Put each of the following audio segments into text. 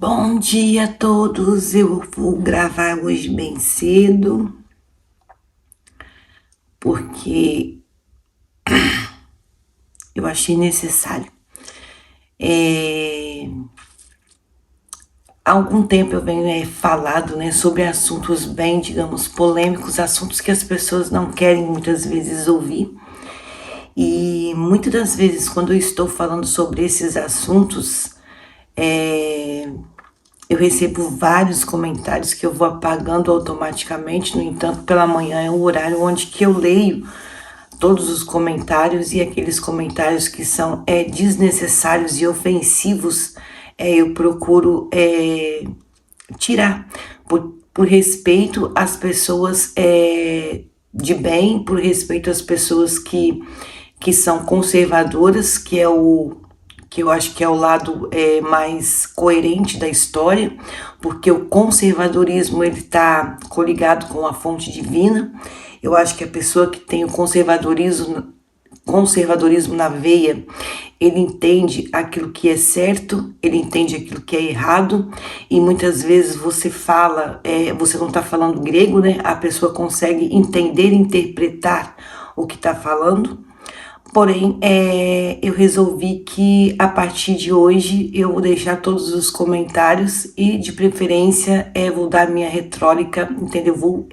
Bom dia a todos, eu vou gravar hoje bem cedo, porque eu achei necessário. Há algum tempo eu venho falado, sobre assuntos bem, digamos, polêmicos, assuntos que as pessoas não querem muitas vezes ouvir. E muitas das vezes, quando eu estou falando sobre esses assuntos, eu recebo vários comentários que eu vou apagando automaticamente. No entanto, pela manhã é o horário onde que eu leio todos os comentários, e aqueles comentários que são desnecessários e ofensivos, eu procuro tirar, por respeito às pessoas de bem, por respeito às pessoas que são conservadoras, que eu acho que é o lado mais coerente da história, porque o conservadorismo ele está coligado com a fonte divina. Eu acho que a pessoa que tem o conservadorismo na veia, ele entende aquilo que é certo, ele entende aquilo que é errado, e muitas vezes você fala, você não está falando grego, né? A pessoa consegue entender e interpretar o que está falando. Porém, eu resolvi que a partir de hoje eu vou deixar todos os comentários e, de preferência, vou dar minha retórica, entendeu? Vou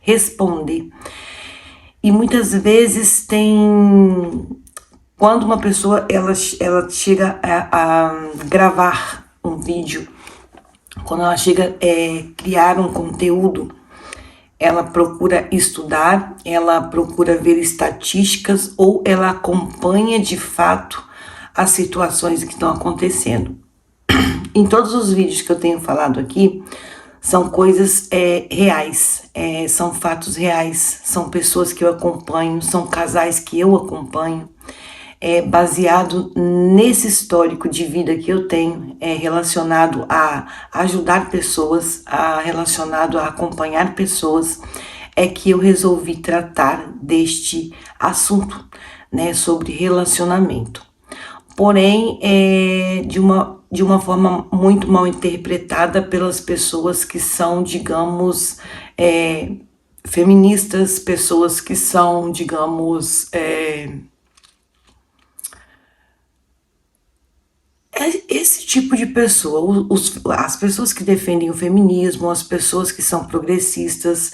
responder. E muitas vezes quando uma pessoa ela chega a gravar um vídeo, quando ela chega a criar um conteúdo, ela procura estudar, ela procura ver estatísticas ou ela acompanha de fato as situações que estão acontecendo. Em todos os vídeos que eu tenho falado aqui, são coisas reais, são fatos reais, são pessoas que eu acompanho, são casais que eu acompanho, baseado nesse histórico de vida que eu tenho, relacionado a ajudar pessoas, relacionado a acompanhar pessoas, que eu resolvi tratar deste assunto, sobre relacionamento. Porém, de uma forma muito mal interpretada pelas pessoas que são, digamos, feministas, pessoas que são, digamos, esse tipo de pessoa, as pessoas que defendem o feminismo, as pessoas que são progressistas,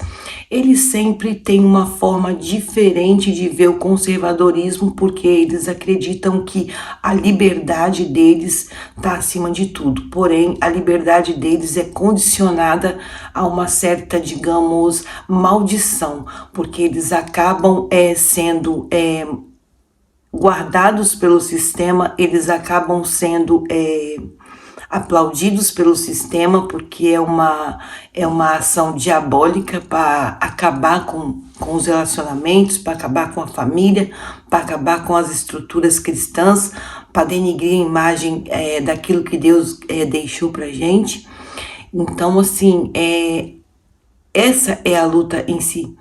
eles sempre têm uma forma diferente de ver o conservadorismo, porque eles acreditam que a liberdade deles está acima de tudo. Porém, a liberdade deles é condicionada a uma certa, digamos, maldição, porque eles acabam sendo guardados pelo sistema, eles acabam sendo aplaudidos pelo sistema, porque é uma ação diabólica para acabar com os relacionamentos, para acabar com a família, para acabar com as estruturas cristãs, para denigrir a imagem daquilo que Deus deixou para gente. Então, assim, essa é a luta em si.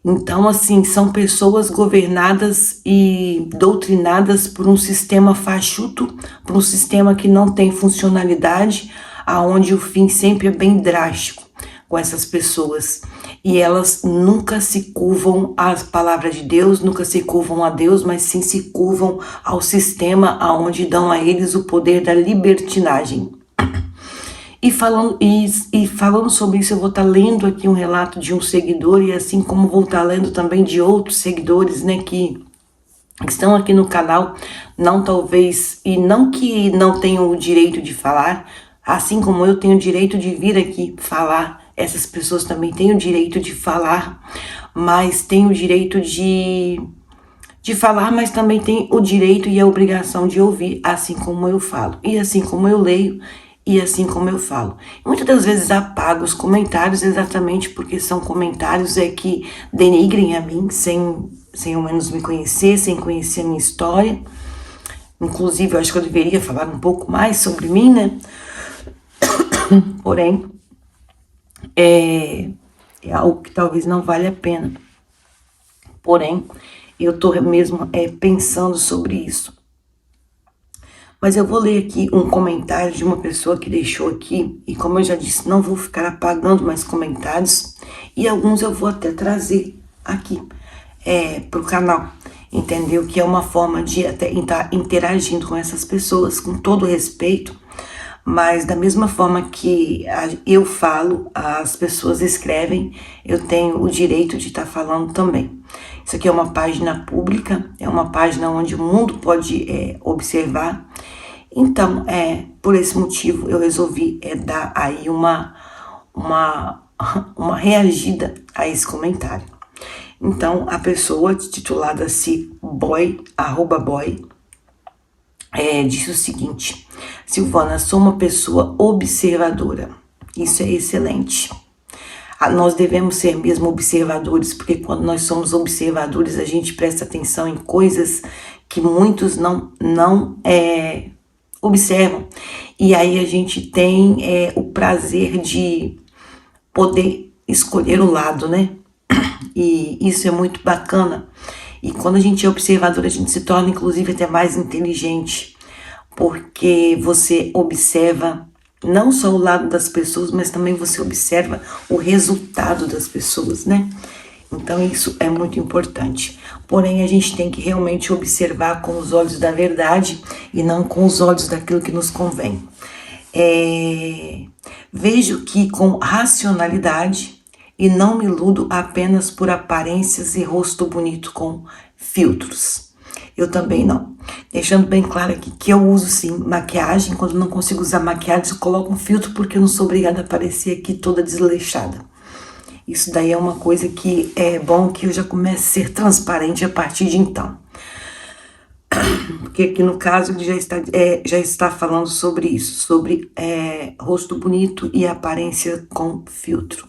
Então, assim, são pessoas governadas e doutrinadas por um sistema fajuto, por um sistema que não tem funcionalidade, aonde o fim sempre é bem drástico com essas pessoas. E elas nunca se curvam às palavras de Deus, nunca se curvam a Deus, mas sim se curvam ao sistema, aonde dão a eles o poder da libertinagem. E falando sobre isso, eu vou estar lendo aqui um relato de um seguidor, e assim como vou estar lendo também de outros seguidores, que estão aqui no canal, não talvez, e não que não tenham o direito de falar, assim como eu tenho o direito de vir aqui falar, essas pessoas também têm o direito de falar, mas têm o direito de falar, mas também tem o direito e a obrigação de ouvir, assim como eu falo, e assim como eu leio, e assim como eu falo. Muitas das vezes apago os comentários exatamente porque são comentários que denigrem a mim, sem ao menos me conhecer, sem conhecer a minha história. Inclusive, eu acho que eu deveria falar um pouco mais sobre mim, né? Porém, é algo que talvez não valha a pena. Porém, eu tô mesmo pensando sobre isso. Mas eu vou ler aqui um comentário de uma pessoa que deixou aqui, e como eu já disse, não vou ficar apagando mais comentários, e alguns eu vou até trazer aqui para o canal, entendeu? Que é uma forma de até estar interagindo com essas pessoas, com todo respeito, mas da mesma forma que eu falo, as pessoas escrevem, eu tenho o direito de estar falando também. Isso aqui é uma página pública, é uma página onde o mundo pode observar. Então, por esse motivo, eu resolvi dar aí uma reagida a esse comentário. Então, a pessoa titulada-se boy, @boy, disse o seguinte: Silvana, sou uma pessoa observadora. Isso é excelente. Nós devemos ser mesmo observadores, porque quando nós somos observadores, a gente presta atenção em coisas que muitos não observam. E aí a gente tem o prazer de poder escolher o lado, né? E isso é muito bacana. E quando a gente é observador, a gente se torna, inclusive, até mais inteligente, porque você observa não só o lado das pessoas, mas também você observa o resultado das pessoas, né? Então isso é muito importante. Porém, a gente tem que realmente observar com os olhos da verdade e não com os olhos daquilo que nos convém. Vejo que com racionalidade e não me iludo apenas por aparências e rosto bonito com filtros. Eu também não. Deixando bem claro aqui que eu uso sim maquiagem. Quando não consigo usar maquiagem, eu coloco um filtro porque eu não sou obrigada a aparecer aqui toda desleixada. Isso daí é uma coisa que é bom que eu já comece a ser transparente a partir de então. Porque aqui no caso ele já está falando sobre isso, sobre rosto bonito e aparência com filtro.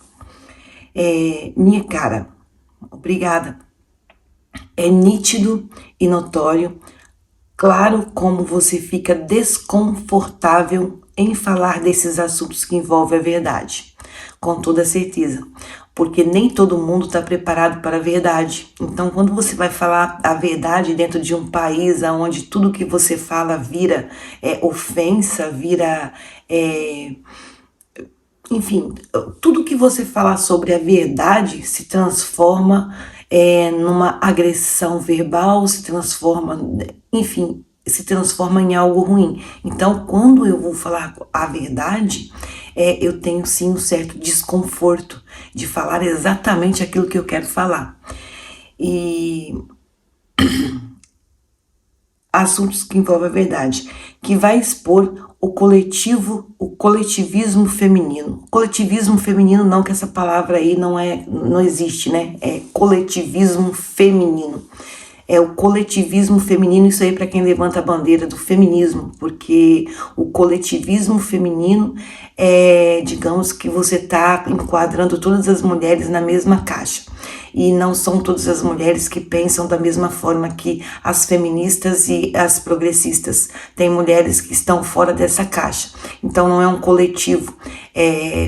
Minha cara, obrigada. É nítido e notório, claro como você fica desconfortável em falar desses assuntos que envolvem a verdade, com toda certeza, porque nem todo mundo está preparado para a verdade. Então, quando você vai falar a verdade dentro de um país onde tudo que você fala vira ofensa, vira... enfim, tudo que você falar sobre a verdade se transforma numa agressão verbal, se transforma, enfim, se transforma em algo ruim. Então, quando eu vou falar a verdade, eu tenho sim um certo desconforto de falar exatamente aquilo que eu quero falar. E assuntos que envolvem a verdade, que vai expor o coletivismo feminino. Coletivismo feminino não, que essa palavra aí não existe, né? É coletivismo feminino. É o coletivismo feminino, isso aí para quem levanta a bandeira do feminismo, porque o coletivismo feminino digamos que você está enquadrando todas as mulheres na mesma caixa. E não são todas as mulheres que pensam da mesma forma que as feministas e as progressistas. Tem mulheres que estão fora dessa caixa. Então não é um coletivo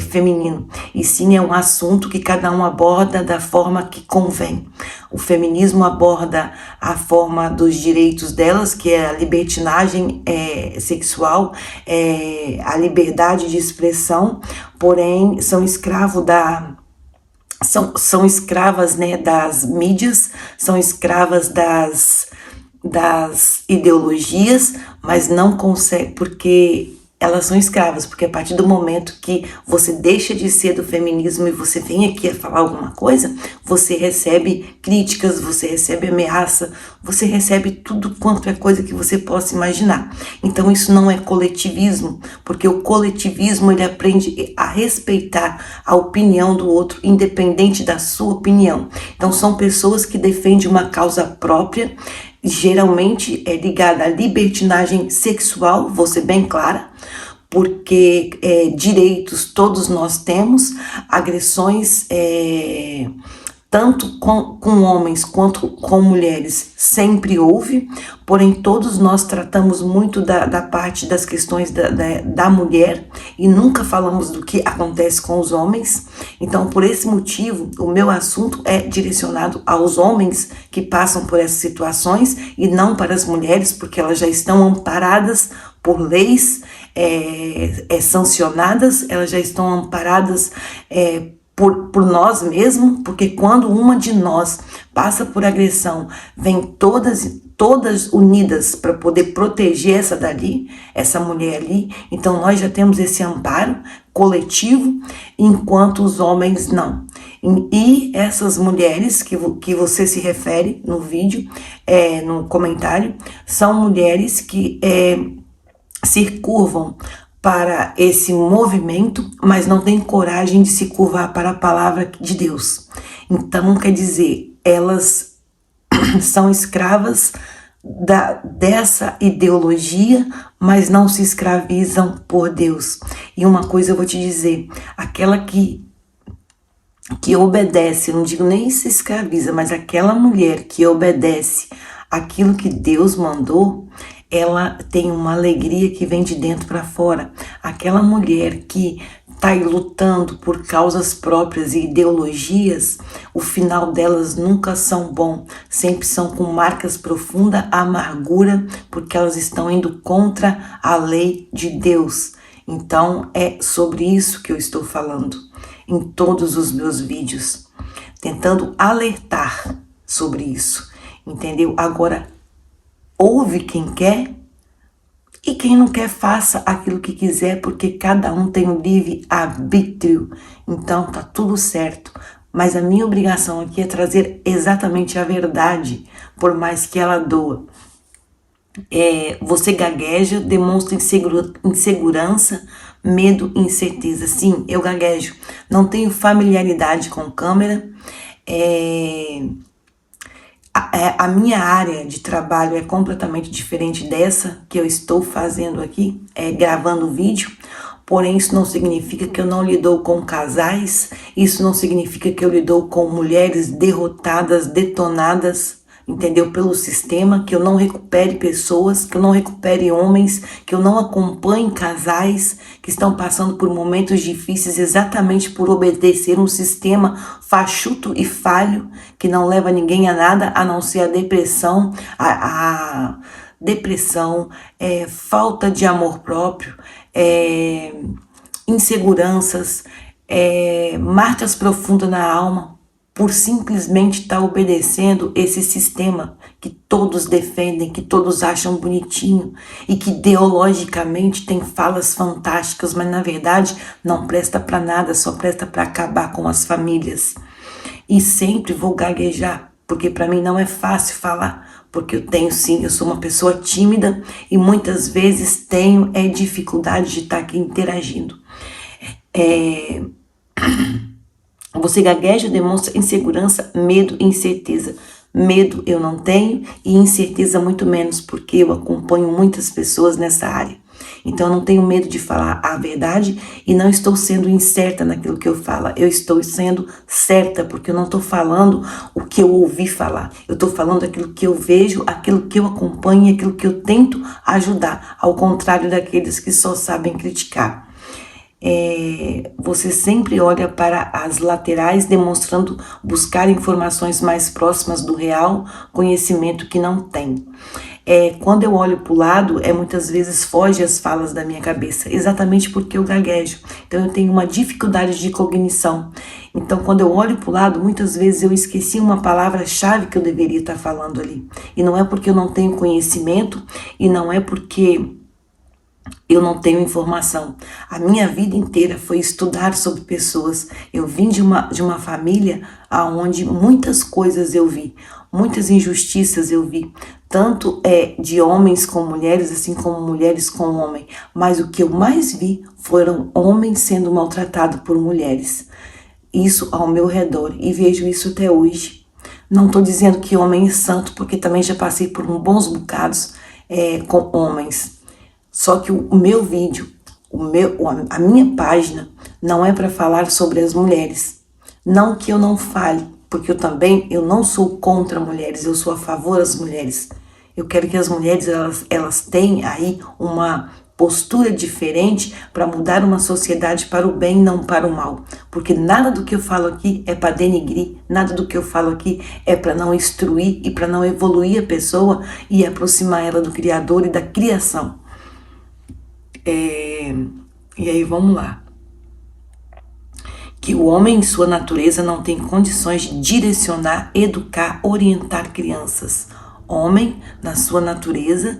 feminino, e sim é um assunto que cada um aborda da forma que convém. O feminismo aborda a forma dos direitos delas, que é a libertinagem sexual, a liberdade de expressão, porém são escravos são escravas, né, das mídias, são escravas das ideologias, mas não conseguem, porque elas são escravas, porque a partir do momento que você deixa de ser do feminismo e você vem aqui a falar alguma coisa, você recebe críticas, você recebe ameaça, você recebe tudo quanto é coisa que você possa imaginar. Então isso não é coletivismo, porque o coletivismo ele aprende a respeitar a opinião do outro, independente da sua opinião. Então são pessoas que defendem uma causa própria, geralmente é ligada à libertinagem sexual, vou ser bem clara, porque direitos todos nós temos, agressões tanto com homens quanto com mulheres sempre houve, porém todos nós tratamos muito da parte das questões da mulher e nunca falamos do que acontece com os homens. Então, por esse motivo, o meu assunto é direcionado aos homens que passam por essas situações e não para as mulheres, porque elas já estão amparadas por leis sancionadas, elas já estão amparadas por nós mesmos, porque quando uma de nós passa por agressão, vem todas unidas para poder proteger essa mulher ali, então nós já temos esse amparo coletivo, enquanto os homens não. E essas mulheres que você se refere no vídeo, no comentário, são mulheres que se curvam para esse movimento, mas não têm coragem de se curvar para a palavra de Deus. Então, quer dizer, elas são escravas dessa ideologia, mas não se escravizam por Deus. E uma coisa eu vou te dizer, aquela que obedece, não digo nem se escraviza, mas aquela mulher que obedece aquilo que Deus mandou, ela tem uma alegria que vem de dentro para fora. Aquela mulher que está lutando por causas próprias e ideologias, o final delas nunca são bom, sempre são com marcas profundas, amargura, porque elas estão indo contra a lei de Deus. Então é sobre isso que eu estou falando em todos os meus vídeos, tentando alertar sobre isso, entendeu? Agora, ouve quem quer e quem não quer faça aquilo que quiser, porque cada um tem o livre arbítrio, então tá tudo certo. Mas a minha obrigação aqui é trazer exatamente a verdade, por mais que ela doa. Você gagueja, demonstra insegurança, medo e incerteza. Sim, eu gaguejo, não tenho familiaridade com câmera, a minha área de trabalho é completamente diferente dessa que eu estou fazendo aqui, gravando vídeo, porém isso não significa que eu não lido com casais, isso não significa que eu lido com mulheres derrotadas, detonadas, entendeu? Pelo sistema, que eu não recupere pessoas, que eu não recupere homens, que eu não acompanhe casais que estão passando por momentos difíceis exatamente por obedecer um sistema fachuto e falho, que não leva ninguém a nada, a não ser a depressão, a depressão, falta de amor próprio, inseguranças, marcas profundas na alma, por simplesmente estar obedecendo esse sistema que todos defendem, que todos acham bonitinho e que ideologicamente tem falas fantásticas, mas na verdade não presta para nada, só presta para acabar com as famílias. E sempre vou gaguejar, porque para mim não é fácil falar, porque eu sou uma pessoa tímida e muitas vezes tenho dificuldade de estar aqui interagindo. Você gagueja, demonstra insegurança, medo e incerteza. Medo eu não tenho e incerteza muito menos, porque eu acompanho muitas pessoas nessa área. Então eu não tenho medo de falar a verdade e não estou sendo incerta naquilo que eu falo. Eu estou sendo certa, porque eu não estou falando o que eu ouvi falar. Eu estou falando aquilo que eu vejo, aquilo que eu acompanho e aquilo que eu tento ajudar, ao contrário daqueles que só sabem criticar. Você sempre olha para as laterais, demonstrando buscar informações mais próximas do real, conhecimento que não tem. Quando eu olho para o lado, muitas vezes foge as falas da minha cabeça, exatamente porque eu gaguejo. Então eu tenho uma dificuldade de cognição. Então quando eu olho para o lado, muitas vezes eu esqueci uma palavra-chave que eu deveria estar falando ali. E não é porque eu não tenho conhecimento, e não é porque eu não tenho informação. A minha vida inteira foi estudar sobre pessoas. Eu vim de uma família onde muitas coisas eu vi, muitas injustiças eu vi, tanto de homens com mulheres, assim como mulheres com homens. Mas o que eu mais vi foram homens sendo maltratados por mulheres. Isso ao meu redor, e vejo isso até hoje. Não estou dizendo que homem é santo, porque também já passei por bons bocados com homens. Só que o meu vídeo, a minha página, não é para falar sobre as mulheres. Não que eu não fale, porque eu não sou contra mulheres, eu sou a favor das mulheres. Eu quero que as mulheres elas tenham aí uma postura diferente para mudar uma sociedade para o bem, não para o mal. Porque nada do que eu falo aqui é para denigrir, nada do que eu falo aqui é para não instruir e para não evoluir a pessoa e aproximar ela do Criador e da criação. E aí vamos lá. Que o homem, em sua natureza, não tem condições de direcionar, educar, orientar crianças. Homem, na sua natureza,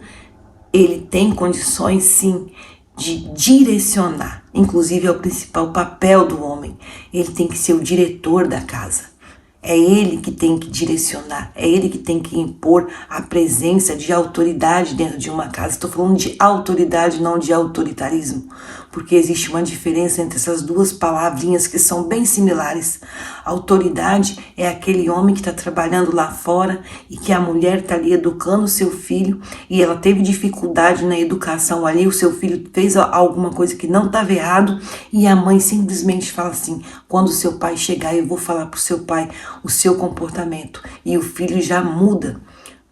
ele tem condições, sim, de direcionar. Inclusive, é o principal papel do homem. Ele tem que ser o diretor da casa. É ele que tem que direcionar, é ele que tem que impor a presença de autoridade dentro de uma casa. Estou falando de autoridade, não de autoritarismo, porque existe uma diferença entre essas duas palavrinhas que são bem similares. Autoridade é aquele homem que está trabalhando lá fora e que a mulher está ali educando o seu filho e ela teve dificuldade na educação ali, o seu filho fez alguma coisa que não estava errado e a mãe simplesmente fala assim: quando o seu pai chegar, eu vou falar para o seu pai o seu comportamento. E o filho já muda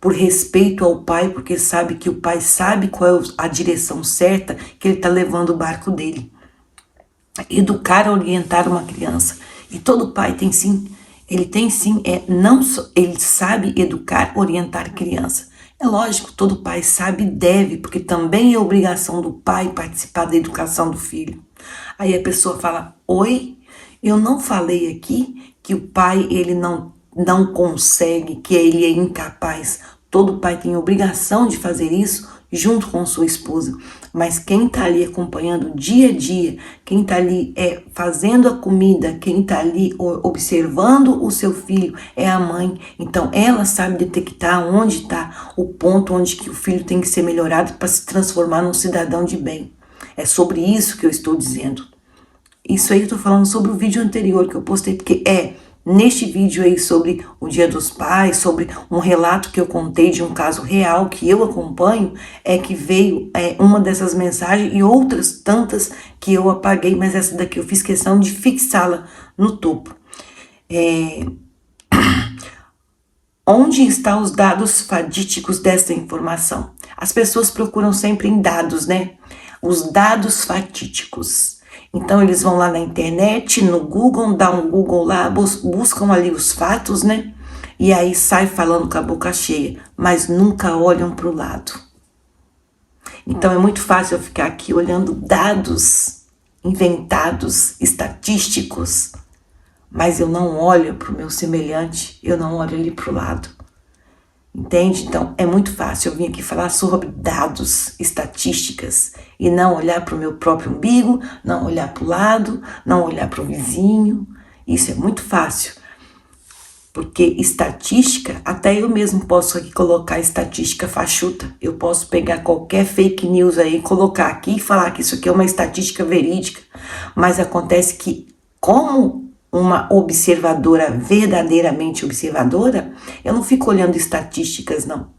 por respeito ao pai, porque sabe que o pai sabe qual é a direção certa que ele está levando o barco dele. Educar, orientar uma criança. E todo pai tem sim, ele tem sim, não só, ele sabe educar, orientar criança. É lógico, todo pai sabe e deve, porque também é obrigação do pai participar da educação do filho. Aí a pessoa fala: oi, eu não falei aqui que o pai ele não consegue, que ele é incapaz. Todo pai tem obrigação de fazer isso junto com sua esposa. Mas quem está ali acompanhando dia a dia, quem está ali fazendo a comida, quem está ali observando o seu filho é a mãe. Então ela sabe detectar onde está o ponto onde que o filho tem que ser melhorado para se transformar num cidadão de bem. É sobre isso que eu estou dizendo. Isso aí eu tô falando sobre o vídeo anterior que eu postei, porque neste vídeo aí sobre o Dia dos Pais, sobre um relato que eu contei de um caso real que eu acompanho, que veio uma dessas mensagens e outras tantas que eu apaguei, mas essa daqui eu fiz questão de fixá-la no topo. Onde estão os dados fatídicos dessa informação? As pessoas procuram sempre em dados, né? Os dados fatídicos. Então eles vão lá na internet, no Google, dá um Google lá, buscam ali os fatos, né? E aí sai falando com a boca cheia, mas nunca olham para o lado. Então é muito fácil eu ficar aqui olhando dados inventados, estatísticos, mas eu não olho para o meu semelhante, eu não olho ali para o lado. Entende? Então é muito fácil eu vir aqui falar sobre dados, estatísticas e não olhar para o meu próprio umbigo, não olhar para o lado, não olhar para o vizinho. Isso é muito fácil, porque estatística, até eu mesmo posso aqui colocar estatística fachuta. Eu posso pegar qualquer fake news aí, colocar aqui e falar que isso aqui é uma estatística verídica, mas acontece que como uma observadora, verdadeiramente observadora, eu não fico olhando estatísticas, não.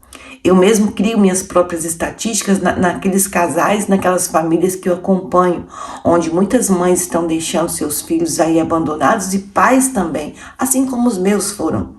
Eu mesmo crio minhas próprias estatísticas naqueles casais, naquelas famílias que eu acompanho, onde muitas mães estão deixando seus filhos aí abandonados e pais também, assim como os meus foram.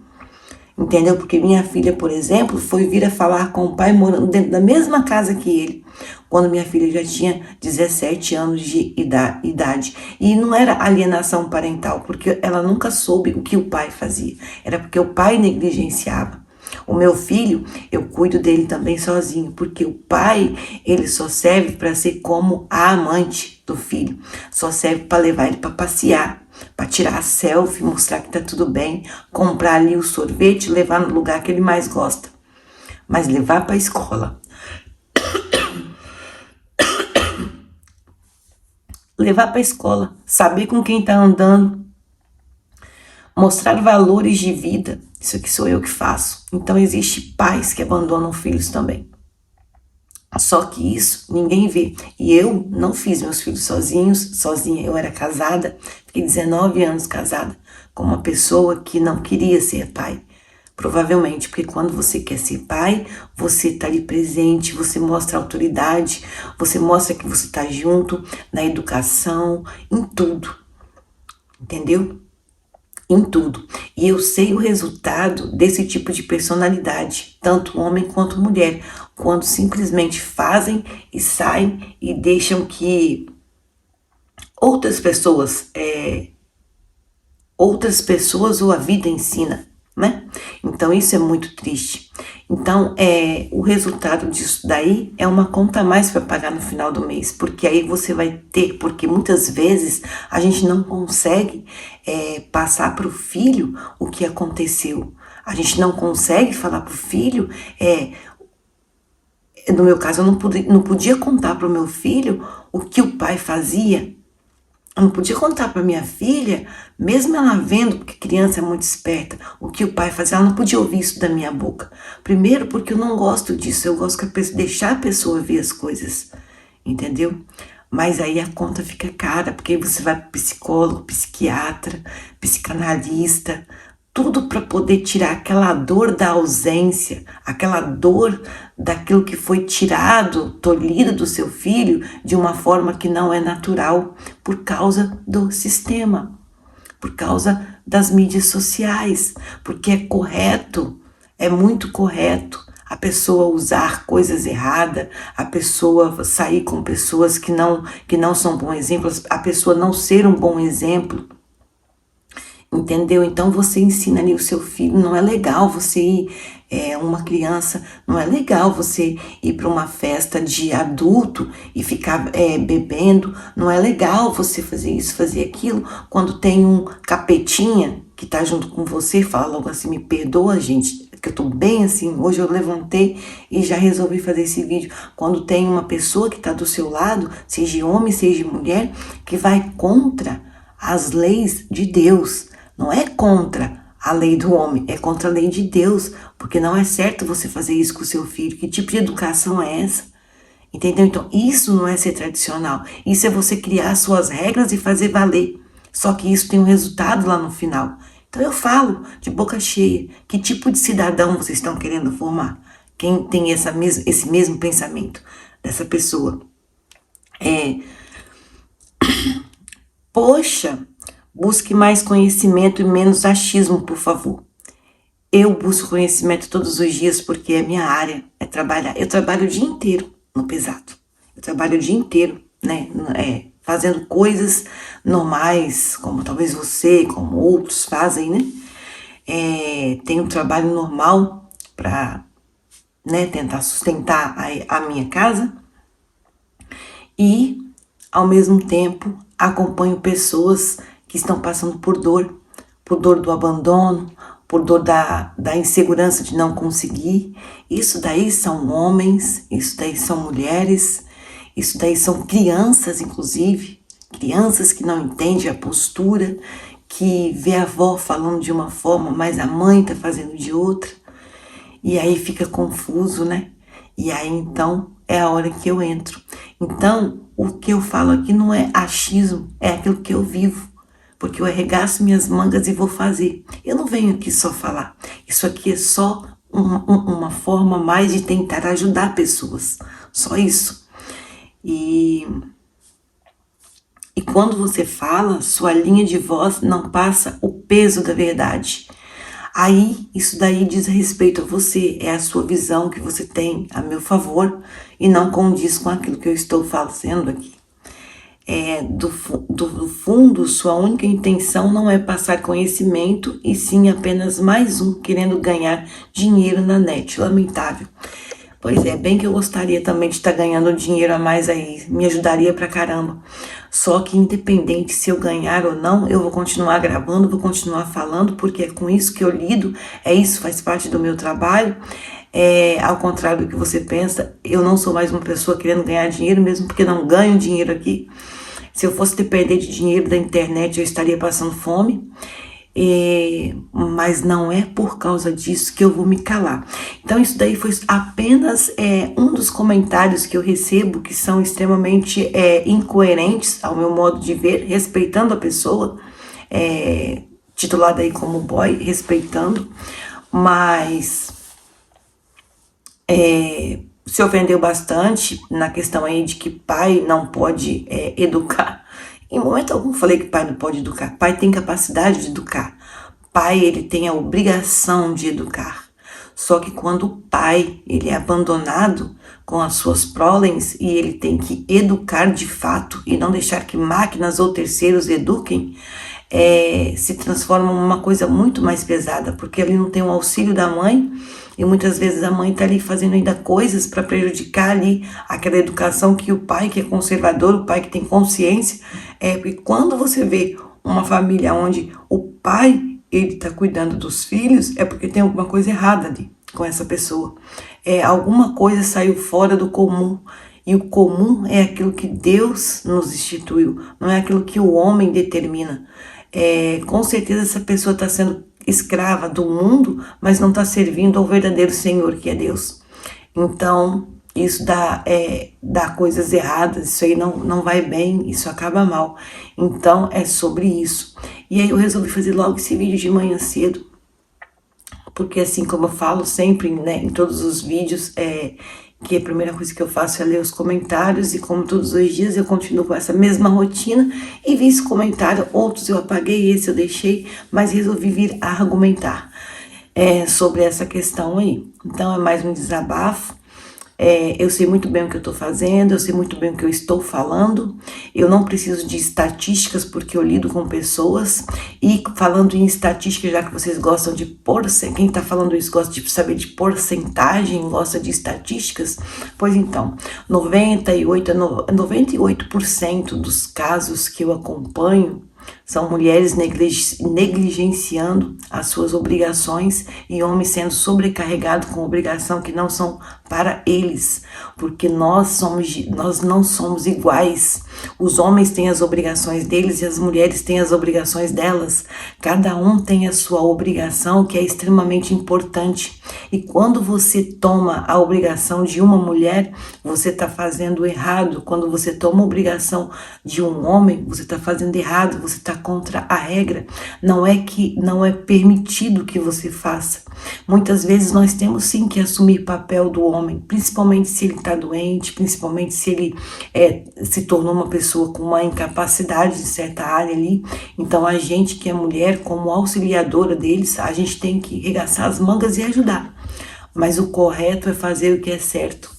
Entendeu? Porque minha filha, por exemplo, foi vir a falar com o pai morando dentro da mesma casa que ele, quando minha filha já tinha 17 anos de idade. E não era alienação parental, porque ela nunca soube o que o pai fazia. Era porque o pai negligenciava. O meu filho, eu cuido dele também sozinho, porque o pai, ele só serve para ser como a amante do filho. Só serve para levar ele para passear, para tirar a selfie, mostrar que tá tudo bem, comprar ali o sorvete, levar no lugar que ele mais gosta. Mas levar para a escola, levar para a escola, saber com quem tá andando, mostrar valores de vida, isso aqui sou eu que faço. Então existe pais que abandonam filhos também. Só que isso ninguém vê. E eu não fiz meus filhos sozinha. Eu era casada, fiquei 19 anos casada com uma pessoa que não queria ser pai. Provavelmente, porque quando você quer ser pai, você tá ali presente, você mostra autoridade, você mostra que você tá junto na educação, em tudo. Entendeu? Em tudo. E eu sei o resultado desse tipo de personalidade, tanto homem quanto mulher, quando simplesmente fazem e saem e deixam que outras pessoas ou a vida ensina, né? Então isso é muito triste. Então o resultado disso daí é uma conta a mais para pagar no final do mês, porque aí você vai ter, porque muitas vezes a gente não consegue passar para o filho o que aconteceu. A gente não consegue falar para o filho, no meu caso, eu não podia contar para o meu filho o que o pai fazia. Eu não podia contar para minha filha, mesmo ela vendo, porque criança é muito esperta, o que o pai fazia, ela não podia ouvir isso da minha boca. Primeiro, porque eu não gosto disso, eu gosto de deixar a pessoa ver as coisas, entendeu? Mas aí a conta fica cara, porque aí você vai para psicólogo, psiquiatra, psicanalista, tudo para poder tirar aquela dor da ausência, aquela dor daquilo que foi tirado, tolhido do seu filho de uma forma que não é natural, por causa do sistema, por causa das mídias sociais, porque é correto, é muito correto a pessoa usar coisas erradas, a pessoa sair com pessoas que não são bons exemplos, a pessoa não ser um bom exemplo. Entendeu? Então você ensina ali o seu filho, não é legal você ir, uma criança, não é legal você ir para uma festa de adulto e ficar bebendo, não é legal você fazer isso, fazer aquilo, quando tem um capetinha que tá junto com você, fala logo assim, me perdoa, gente, que eu tô bem assim, hoje eu levantei e já resolvi fazer esse vídeo, quando tem uma pessoa que tá do seu lado, seja homem, seja mulher, que vai contra as leis de Deus. Não é contra a lei do homem, é contra a lei de Deus, porque não é certo você fazer isso com o seu filho. Que tipo de educação é essa? Entendeu? Então, isso não é ser tradicional. Isso é você criar suas regras e fazer valer. Só que isso tem um resultado lá no final. Então, eu falo de boca cheia. Que tipo de cidadão vocês estão querendo formar? Quem tem esse mesmo pensamento dessa pessoa? Poxa, busque mais conhecimento e menos achismo, por favor. Eu busco conhecimento todos os dias porque é minha área, é trabalhar. Eu trabalho o dia inteiro no pesado. Eu trabalho o dia inteiro, né? Fazendo coisas normais, como talvez você, como outros fazem, né? Tenho um trabalho normal para, né, tentar sustentar a minha casa e, ao mesmo tempo, acompanho pessoas que estão passando por dor do abandono, por dor da insegurança de não conseguir. Isso daí são homens, isso daí são mulheres, isso daí são crianças, inclusive, crianças que não entendem a postura, que vê a avó falando de uma forma, mas a mãe tá fazendo de outra, e aí fica confuso, né? E aí então é a hora que eu entro. Então, o que eu falo aqui não é achismo, é aquilo que eu vivo. Porque eu arregaço minhas mangas e vou fazer. Eu não venho aqui só falar. Isso aqui é só uma forma mais de tentar ajudar pessoas. Só isso. E quando você fala, sua linha de voz não passa o peso da verdade. Aí, isso daí diz respeito a você. É a sua visão que você tem a meu favor e não condiz com aquilo que eu estou fazendo aqui. Do fundo, sua única intenção não é passar conhecimento, e sim apenas mais um querendo ganhar dinheiro na net. Lamentável. Pois é, bem que eu gostaria também de estar ganhando dinheiro a mais aí, me ajudaria pra caramba. Só que independente se eu ganhar ou não, eu vou continuar gravando, vou continuar falando, porque é com isso que eu lido, isso faz parte do meu trabalho. Ao contrário do que você pensa, eu não sou mais uma pessoa querendo ganhar dinheiro, mesmo porque não ganho dinheiro aqui. Se eu fosse depender de dinheiro da internet, eu estaria passando fome. Mas não é por causa disso que eu vou me calar. Então isso daí foi apenas um dos comentários que eu recebo, que são extremamente incoerentes ao meu modo de ver, respeitando a pessoa, titulada aí como boy, respeitando, mas se ofendeu bastante na questão aí de que pai não pode educar. Em momento algum falei que pai não pode educar. Pai tem capacidade de educar. Pai, ele tem a obrigação de educar. Só que quando o pai, ele é abandonado com as suas prólens e ele tem que educar de fato e não deixar que máquinas ou terceiros eduquem, se transforma numa coisa muito mais pesada, porque ele não tem o auxílio da mãe e muitas vezes a mãe está ali fazendo ainda coisas para prejudicar ali aquela educação que o pai, que é conservador, o pai que tem consciência, porque quando você vê uma família onde o pai ele está cuidando dos filhos, é porque tem alguma coisa errada ali com essa pessoa. Alguma coisa saiu fora do comum. E o comum é aquilo que Deus nos instituiu, não é aquilo que o homem determina. Com certeza essa pessoa está sendo escrava do mundo, mas não está servindo ao verdadeiro Senhor, que é Deus. Então, isso dá coisas erradas, isso aí não vai bem, isso acaba mal. Então, é sobre isso. E aí eu resolvi fazer logo esse vídeo de manhã cedo, porque assim como eu falo sempre, né, em todos os vídeos, que a primeira coisa que eu faço é ler os comentários, e como todos os dias eu continuo com essa mesma rotina, e vi esse comentário, outros eu apaguei, esse eu deixei, mas resolvi vir a argumentar sobre essa questão aí. Então é mais um desabafo. Eu sei muito bem o que eu estou fazendo, eu sei muito bem o que eu estou falando, eu não preciso de estatísticas porque eu lido com pessoas. E falando em estatística, já que vocês gostam de quem está falando isso gosta de saber de porcentagem, gosta de estatísticas, pois então, 98% dos casos que eu acompanho são mulheres negligenciando as suas obrigações e homens sendo sobrecarregados com obrigação que não são para eles, porque nós não somos iguais. Os homens têm as obrigações deles e as mulheres têm as obrigações delas. Cada um tem a sua obrigação, que é extremamente importante. E quando você toma a obrigação de uma mulher, você está fazendo errado. Quando você toma a obrigação de um homem, você está fazendo errado, você está contra a regra. Não é que não é permitido que você faça. Muitas vezes nós temos sim que assumir papel do homem, principalmente se ele está doente, principalmente se ele se tornou uma pessoa com uma incapacidade de certa área ali. Então a gente que é mulher, como auxiliadora deles, a gente tem que regaçar as mangas e ajudar. Mas o correto é fazer o que é certo.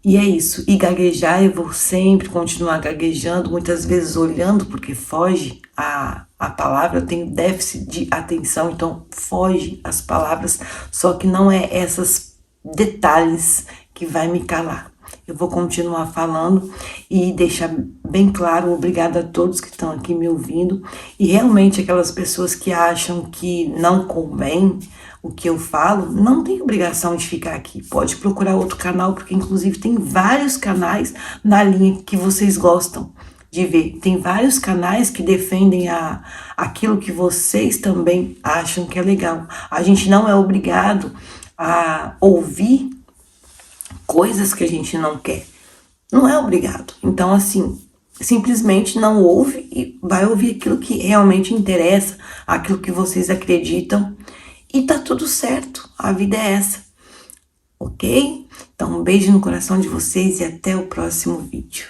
E é isso. E gaguejar, eu vou sempre continuar gaguejando, muitas vezes olhando, porque foge a palavra, eu tenho déficit de atenção, então foge as palavras, só que não é esses detalhes que vai me calar. Eu vou continuar falando e deixar bem claro, obrigada a todos que estão aqui me ouvindo. E realmente aquelas pessoas que acham que não convém o que eu falo, não tem obrigação de ficar aqui. Pode procurar outro canal, porque inclusive tem vários canais na linha que vocês gostam de ver. Tem vários canais que defendem aquilo que vocês também acham que é legal. A gente não é obrigado a ouvir coisas que a gente não quer. Não é obrigado. Então, assim, simplesmente não ouve e vai ouvir aquilo que realmente interessa, aquilo que vocês acreditam, e tá tudo certo. A vida é essa. Ok? Então, um beijo no coração de vocês e até o próximo vídeo.